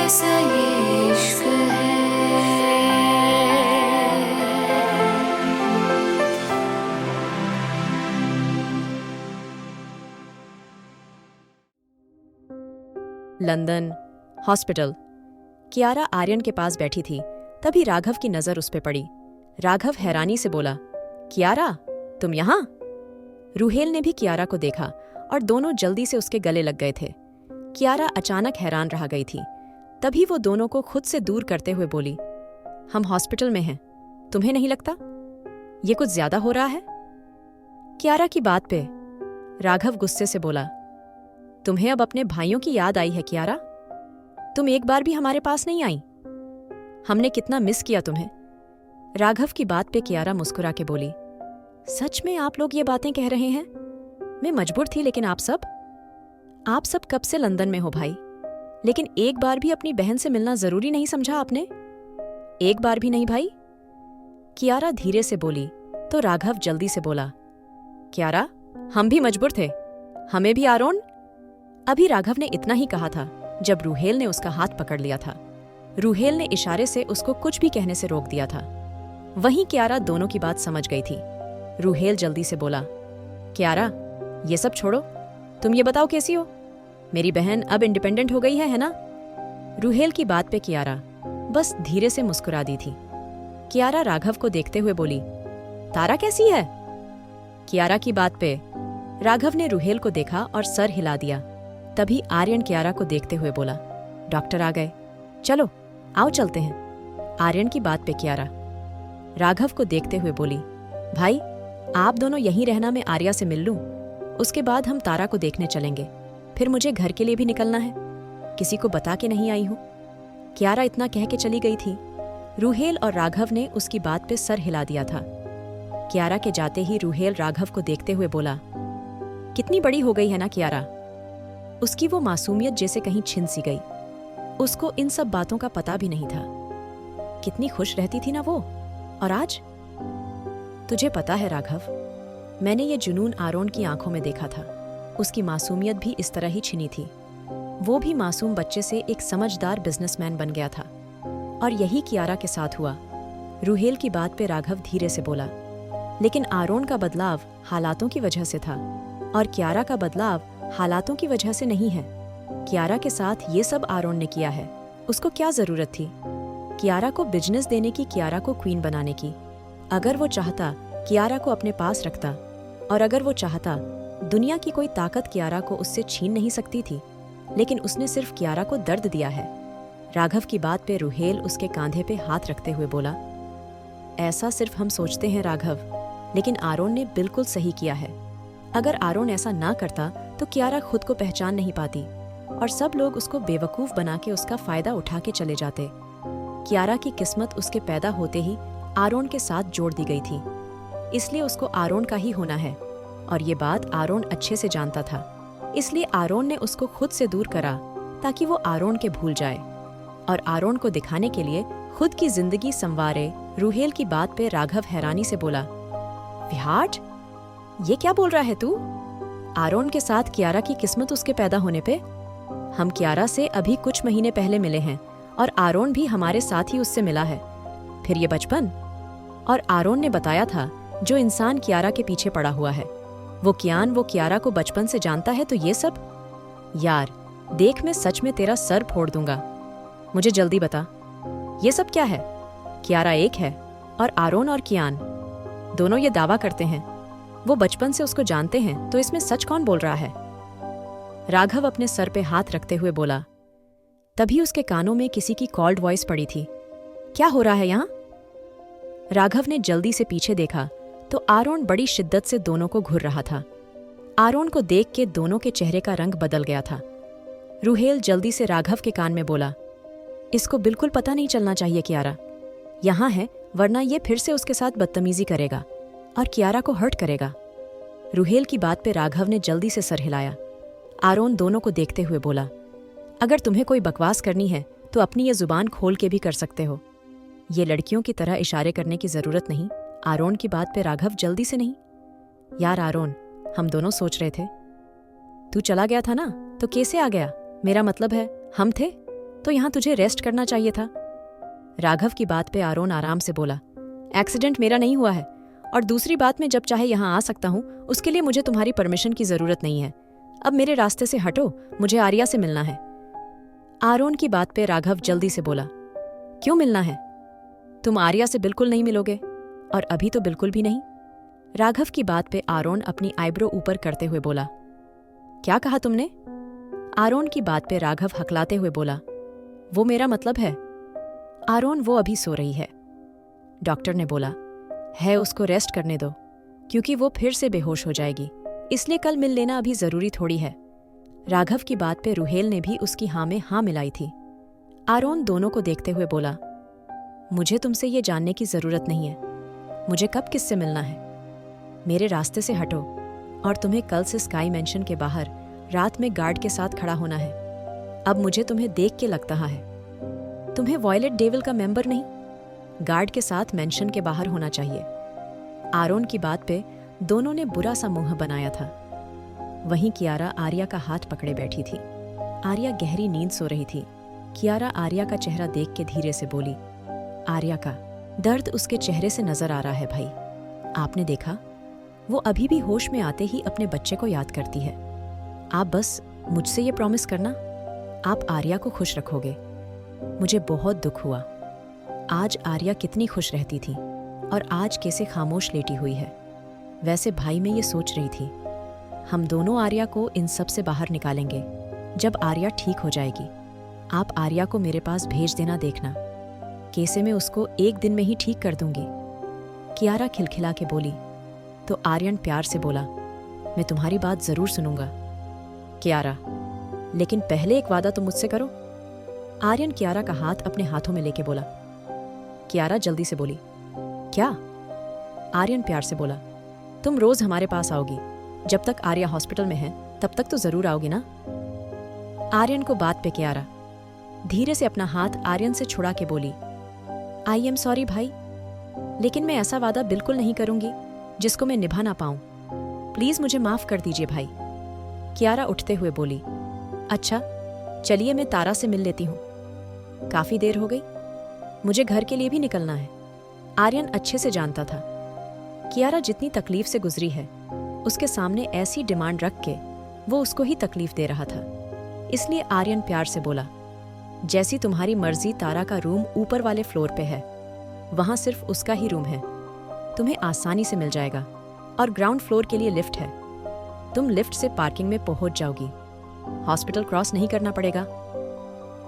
कैसा ये इश्क है। London, hospital. कियारा आर्यन के पास बैठी थी, तभी राघव की नजर उस पे पड़ी। राघव हैरानी से बोला, कियारा, तुम यहाँ? रूहेल ने भी कियारा को देखा और दोनों जल्दी से उसके गले लग गए थे। कियारा अचानक हैरान रह गई थी। तभी वो दोनों को खुद से दूर करते हुए बोली, हम हॉस्पिटल में हैं, तुम्हें नहीं लगता ये कुछ ज्यादा हो रहा है? कियारा की बात पे राघव गुस्से से बोला, तुम्हें अब अपने भाइयों की याद आई है कियारा? तुम एक बार भी हमारे पास नहीं आई। हमने कितना मिस किया तुम्हें। राघव की बात पे कियारा मुस्कुरा के बोली, सच में आप लोग ये बातें कह रहे हैं? मैं मजबूर थी, लेकिन आप सब कब से लंदन में हो भाई, लेकिन एक बार भी अपनी बहन से मिलना जरूरी नहीं समझा आपने? एक बार भी नहीं भाई? कियारा धीरे से बोली तो राघव जल्दी से बोला, कियारा, हम भी मजबूर थे, हमें भी आरोन। अभी राघव ने इतना ही कहा था जब रूहेल ने उसका हाथ पकड़ लिया था। रूहेल ने इशारे से उसको कुछ भी कहने से रोक दिया था। वहीं कियारा दोनों की बात समझ गई थी। रूहेल जल्दी से बोला, कियारा, ये सब छोड़ो, तुम ये बताओ कैसी हो? मेरी बहन अब इंडिपेंडेंट हो गई है ना? रूहेल की बात पे कियारा बस धीरे से मुस्कुरा दी थी। कियारा राघव को देखते हुए बोली, तारा कैसी है? कियारा की बात पे राघव ने रूहेल को देखा और सर हिला दिया। तभी आर्यन कियारा को देखते हुए बोला, डॉक्टर आ गए, चलो आओ चलते हैं। आर्यन की बात पे कियारा राघव को देखते हुए बोली, भाई आप दोनों यहीं रहना, मैं आर्या से मिल लूं, उसके बाद हम तारा को देखने चलेंगे। फिर मुझे घर के लिए भी निकलना है, किसी को बता के नहीं आई हूं। कियारा इतना कह के चली गई थी। रूहेल और राघव ने उसकी बात पे सर हिला दिया था। कियारा के जाते ही रूहेल राघव को देखते हुए बोला, कितनी बड़ी हो गई है ना कियारा। उसकी वो मासूमियत जैसे कहीं छिन सी गई। उसको इन सब बातों का पता भी नहीं था। कितनी खुश रहती थी ना वो, और आज? तुझे पता है राघव, मैंने ये जुनून आरोन की आंखों में देखा था। उसकी मासूमियत भी इस तरह ही छिनी थी। वो भी मासूम बच्चे से एक समझदार बिजनेसमैन बन गया था, और यही कियारा के साथ हुआ। रूहेल की बात पे राघव धीरे से बोला, लेकिन आरोन का बदलाव हालातों की वजह से था, और कियारा का बदलाव हालातों की वजह से नहीं है। कियारा के साथ ये सब आरोन ने किया है, उसको क्या जरूरत थी कियारा को बिजनेस देने की, कियारा को क्वीन बनाने की? अगर वो चाहता कियारा को अपने पास रखता, और अगर वो चाहता दुनिया की कोई ताकत कियारा को उससे छीन नहीं सकती थी, लेकिन उसने सिर्फ कियारा को दर्द दिया है। राघव की बात पे रूहेल उसके कांधे पे हाथ रखते हुए बोला, ऐसा सिर्फ हम सोचते हैं राघव, लेकिन आरोन ने बिल्कुल सही किया है। अगर आरोन ऐसा ना करता तो कियारा खुद को पहचान नहीं पाती, और सब लोग उसको बेवकूफ बना के उसका फायदा उठा के चले जाते। कियारा की किस्मत उसके पैदा होते ही आरोन के साथ जोड़ दी गई थी, इसलिए उसको आरोन का ही होना है, और ये बात आरोन अच्छे से जानता था। इसलिए आरोन ने उसको खुद से दूर करा ताकि वो आरोन के भूल जाए, और आरोन को दिखाने के लिए खुद की जिंदगी संवारे। रूहेल की बात पे राघव हैरानी से बोला, विहाट, ये क्या बोल रहा है तू? आरोन के साथ कियारा की किस्मत उसके पैदा होने पे? हम कियारा से अभी कुछ महीने पहले मिले हैं, और आरोन भी हमारे साथ ही उससे मिला है। फिर ये बचपन? और आरोन ने बताया था, जो इंसान कियारा के पीछे पड़ा हुआ है, वो कियारा को बचपन से जानता है। तो ये सब? यार देख, मैं सच में तेरा सर फोड़ दूंगा। मुझे जल्दी बता, ये सब क्या है? कियारा एक है, और आरोन और कियान दोनों ये दावा करते हैं वो बचपन से उसको जानते हैं, तो इसमें सच कौन बोल रहा है? राघव अपने सर पे हाथ रखते हुए बोला। तभी उसके कानों में किसी की कॉल्ड वॉइस पड़ी थी। क्या हो रहा है यहाँ? राघव ने जल्दी से पीछे देखा तो आरोन बड़ी शिद्दत से दोनों को घूर रहा था। आरोन को देख के दोनों के चेहरे का रंग बदल गया था। रूहेल जल्दी से राघव के कान में बोला, इसको बिल्कुल पता नहीं चलना चाहिए कियारा यहाँ है, वरना ये फिर से उसके साथ बदतमीजी करेगा और कियारा को हर्ट करेगा। रूहेल की बात पे राघव ने जल्दी से सर हिलाया। आरोन दोनों को देखते हुए बोला, अगर तुम्हें कोई बकवास करनी है तो अपनी ये जुबान खोल के भी कर सकते हो, ये लड़कियों की तरह इशारे करने की जरूरत नहीं। आरोन की बात पे राघव जल्दी से, नहीं यार आरोन, हम दोनों सोच रहे थे तू चला गया था ना, तो कैसे आ गया? मेरा मतलब है हम थे तो यहाँ तुझे रेस्ट करना चाहिए था। राघव की बात पे आरोन आराम से बोला, एक्सीडेंट मेरा नहीं हुआ है, और दूसरी बात मैं जब चाहे यहाँ आ सकता हूँ, उसके लिए मुझे तुम्हारी परमिशन की जरूरत नहीं है। अब मेरे रास्ते से हटो, मुझे आर्या से मिलना है। आरोन की बात पे राघव जल्दी से बोला, क्यों मिलना है? तुम आर्या से बिल्कुल नहीं मिलोगे, और अभी तो बिल्कुल भी नहीं। राघव की बात पे आरोन अपनी आईब्रो ऊपर करते हुए बोला, क्या कहा तुमने? आरोन की बात पे राघव हकलाते हुए बोला, वो मेरा मतलब है। आरोन, वो अभी सो रही है। डॉक्टर ने बोला है उसको रेस्ट करने दो, क्योंकि वो फिर से बेहोश हो जाएगी, इसलिए कल मिल लेना अभी जरूरी थोड़ी है। राघव की बात पे रुहेल ने भी उसकी हाँ में हाँ मिलाई थी। आरोन दोनों को देखते हुए बोला, मुझे तुमसे ये जानने की जरूरत नहीं है, मुझे कब किससे मिलना है। मेरे रास्ते से हटो, और तुम्हें कल से स्काई मैंशन के बाहर रात में गार्ड के साथ खड़ा होना है। अब मुझे तुम्हें देख के लगता है तुम्हें वॉयलेट डेविल का मेंबर नहीं, गार्ड के साथ मेंशन के बाहर होना चाहिए। आरोन की बात पे दोनों ने बुरा सा मुंह बनाया था। वहीं कियारा आर्या का हाथ पकड़े बैठी थी। आर्या गहरी नींद सो रही थी। कियारा आर्या का चेहरा देख के धीरे से बोली, आर्या का दर्द उसके चेहरे से नजर आ रहा है भाई। आपने देखा, वो अभी भी होश में आते ही अपने बच्चे को याद करती है। आप बस मुझसे ये प्रॉमिस करना, आप आर्या को खुश रखोगे। मुझे बहुत दुख हुआ। आज आर्या कितनी खुश रहती थी, और आज कैसे खामोश लेटी हुई है। वैसे भाई मैं ये सोच रही थी, हम दोनों आर्या को इन सब से बाहर निकालेंगे जब आर्या ठीक हो जाएगी। आप आर्या को मेरे पास भेज देना, देखना कैसे मैं उसको एक दिन में ही ठीक कर दूंगी। कियारा खिलखिला के बोली। तो आर्यन प्यार से बोला, मैं तुम्हारी बात जरूर सुनूंगा कियारा, लेकिन पहले एक वादा तुम मुझसे करो। आर्यन कियारा का हाथ अपने हाथों में लेके बोला। कियारा जल्दी से बोली, क्या? आर्यन प्यार से बोला, तुम रोज हमारे पास आओगी। जब तक आर्या हॉस्पिटल में है तब तक तो जरूर आओगी ना? आर्यन को बात पे कियारा धीरे से अपना हाथ आर्यन से छुड़ा के बोली, आई एम सॉरी भाई, लेकिन मैं ऐसा वादा बिल्कुल नहीं करूंगी जिसको मैं निभा ना पाऊं। प्लीज मुझे माफ कर दीजिए भाई। कियारा उठते हुए बोली, अच्छा चलिए मैं तारा से मिल लेती हूँ, काफी देर हो गई, मुझे घर के लिए भी निकलना है। आर्यन अच्छे से जानता था कियारा जितनी तकलीफ से गुजरी है, उसके सामने ऐसी डिमांड रख के वो उसको ही तकलीफ दे रहा था। इसलिए आर्यन प्यार से बोला, जैसी तुम्हारी मर्जी, तारा का रूम ऊपर वाले फ्लोर पे है, वहां सिर्फ उसका ही रूम है, तुम्हें आसानी से मिल जाएगा, और ग्राउंड फ्लोर के लिए लिफ्ट है, तुम लिफ्ट से पार्किंग में पहुंच जाओगी, हॉस्पिटल क्रॉस नहीं करना पड़ेगा।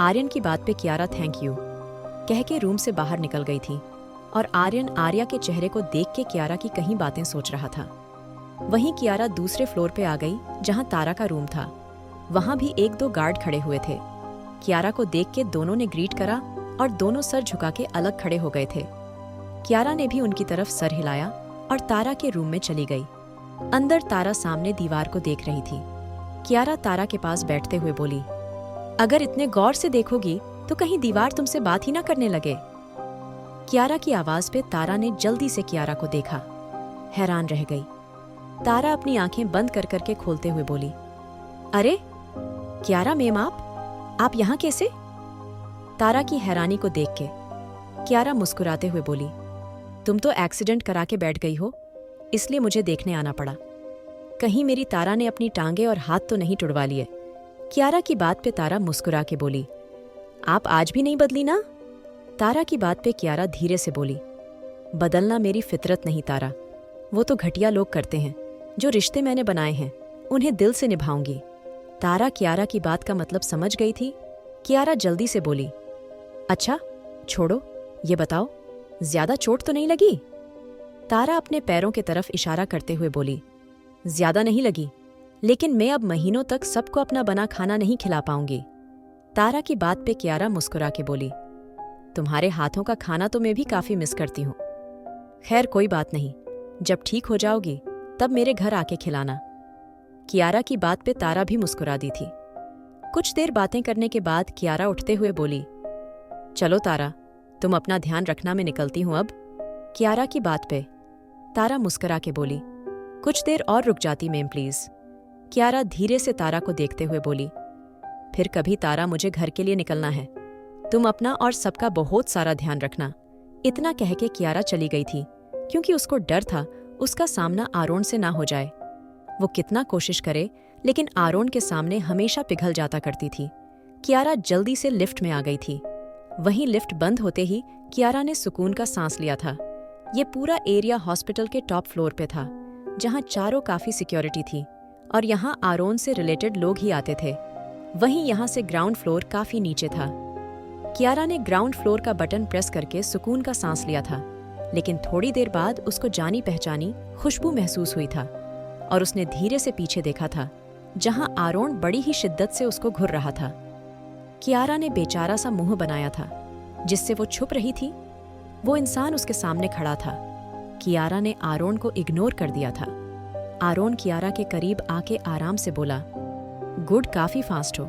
आर्यन की बात पे कियारा थैंक यू कह के रूम से बाहर निकल गई थी, और आर्यन आर्या के चेहरे को देख के कियारा की कहीं बातें सोच रहा था। वहीं कियारा दूसरे फ्लोर पे आ गई जहां तारा का रूम था। वहां भी एक दो गार्ड खड़े हुए थे। कियारा को देख के दोनों ने ग्रीट करा और दोनों सर झुका के अलग खड़े हो गए थे। कियारा ने भी उनकी तरफ सर हिलाया और तारा के रूम में चली गई। अंदर तारा सामने दीवार को देख रही थी। कियारा तारा के पास बैठते हुए बोली, अगर इतने गौर से देखोगी तो कहीं दीवार तुमसे बात ही ना करने लगे। कियारा की आवाज पे तारा ने जल्दी से कियारा को देखा, हैरान रह गई। तारा अपनी आंखें बंद कर करके खोलते हुए बोली, अरे कियारा मैम, आप यहाँ कैसे? तारा की हैरानी को देख के कियारा मुस्कुराते हुए बोली, तुम तो एक्सीडेंट करा के बैठ गई हो, इसलिए मुझे देखने आना पड़ा। कहीं मेरी तारा ने अपनी टांगे और हाथ तो नहीं टुड़वा लिए। कियारा की बात पे तारा मुस्कुरा के बोली, आप आज भी नहीं बदली ना? तारा की बात पे कियारा धीरे से बोली, बदलना मेरी फितरत नहीं तारा, वो तो घटिया लोग करते हैं। जो रिश्ते मैंने बनाए हैं उन्हें दिल से निभाऊंगी। तारा कियारा की बात का मतलब समझ गई थी। कियारा जल्दी से बोली, अच्छा छोड़ो, ये बताओ ज्यादा चोट तो नहीं लगी? तारा अपने पैरों की तरफ इशारा करते हुए बोली, ज्यादा नहीं लगी, लेकिन मैं अब महीनों तक सबको अपना बना खाना नहीं खिला पाऊंगी। तारा की बात पे कियारा मुस्कुरा के बोली, तुम्हारे हाथों का खाना तो मैं भी काफी मिस करती हूँ। खैर कोई बात नहीं, जब ठीक हो जाओगी तब मेरे घर आके खिलाना। कियारा की बात पे तारा भी मुस्कुरा दी थी। कुछ देर बातें करने के बाद कियारा उठते हुए बोली, चलो तारा, तुम अपना ध्यान रखना, मैं निकलती हूं अब। कियारा की बात पे तारा मुस्कुरा के बोली, कुछ देर और रुक जाती मैम प्लीज। कियारा धीरे से तारा को देखते हुए बोली, फिर कभी तारा मुझे घर के लिए निकलना है, तुम अपना और सबका बहुत सारा ध्यान रखना। इतना कह के कियारा चली गई थी, क्योंकि उसको डर था उसका सामना आरोन से ना हो जाए। वो कितना कोशिश करे, लेकिन आरोन के सामने हमेशा पिघल जाता करती थी। कियारा जल्दी से लिफ्ट में आ गई थी। वहीं लिफ्ट बंद होते ही कियारा ने सुकून का सांस लिया था। ये पूरा एरिया हॉस्पिटल के टॉप फ्लोर पे था, जहां चारों काफी सिक्योरिटी थी और यहां आरोन से रिलेटेड लोग ही आते थे। वहीं यहां से ग्राउंड फ्लोर काफी नीचे था। कियारा ने ग्राउंड फ्लोर का बटन प्रेस करके सुकून का सांस लिया था, लेकिन थोड़ी देर बाद उसको जानी पहचानी खुशबू महसूस हुई था और उसने धीरे से पीछे देखा था, जहां आरोन बड़ी ही शिद्दत से उसको घूर रहा था। कियारा ने बेचारा सा मुंह बनाया था, जिससे वो छुप रही थी। वो इंसान उसके सामने खड़ा था। कियारा ने आरोन को इग्नोर कर दिया था। आरोन कियारा के करीब आके आराम से बोला, गुड, काफी फास्ट हो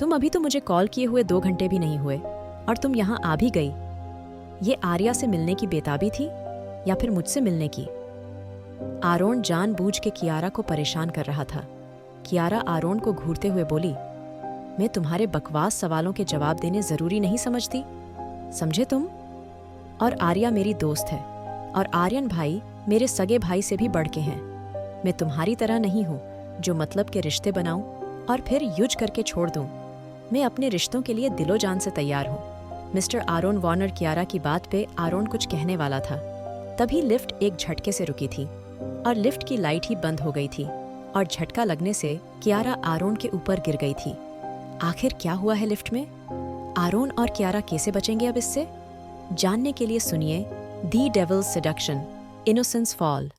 तुम। अभी तो मुझे कॉल किए हुए 2 घंटे भी नहीं हुए और तुम यहाँ आ भी गई। ये आर्या से मिलने की बेताबी थी या फिर मुझसे मिलने की? आरोन जानबूझ के कियारा को परेशान कर रहा था। कियारा आरोन को घूरते हुए बोली, मैं तुम्हारे बकवास सवालों के जवाब देने जरूरी नहीं समझती, समझे तुम? और आर्या मेरी दोस्त है और आर्यन भाई मेरे सगे भाई से भी बढ़ के हैं। मैं तुम्हारी तरह नहीं हूँ जो मतलब के रिश्ते बनाऊं और फिर युज करके छोड़ दूं। मैं अपने रिश्तों के लिए दिलो जान से तैयार हूँ। मिस्टर आरोन वॉर्नर कियारा की बात पे आरोन कुछ कहने वाला था, तभी लिफ्ट एक झटके से रुकी थी और लिफ्ट की लाइट ही बंद हो गई थी और झटका लगने से कियारा आरोन के ऊपर गिर गई थी। आखिर क्या हुआ है लिफ्ट में? आरोन और कियारा कैसे बचेंगे अब इससे? जानने के लिए सुनिए दी डेविल्स सेडक्शन, इनोसेंस फॉल।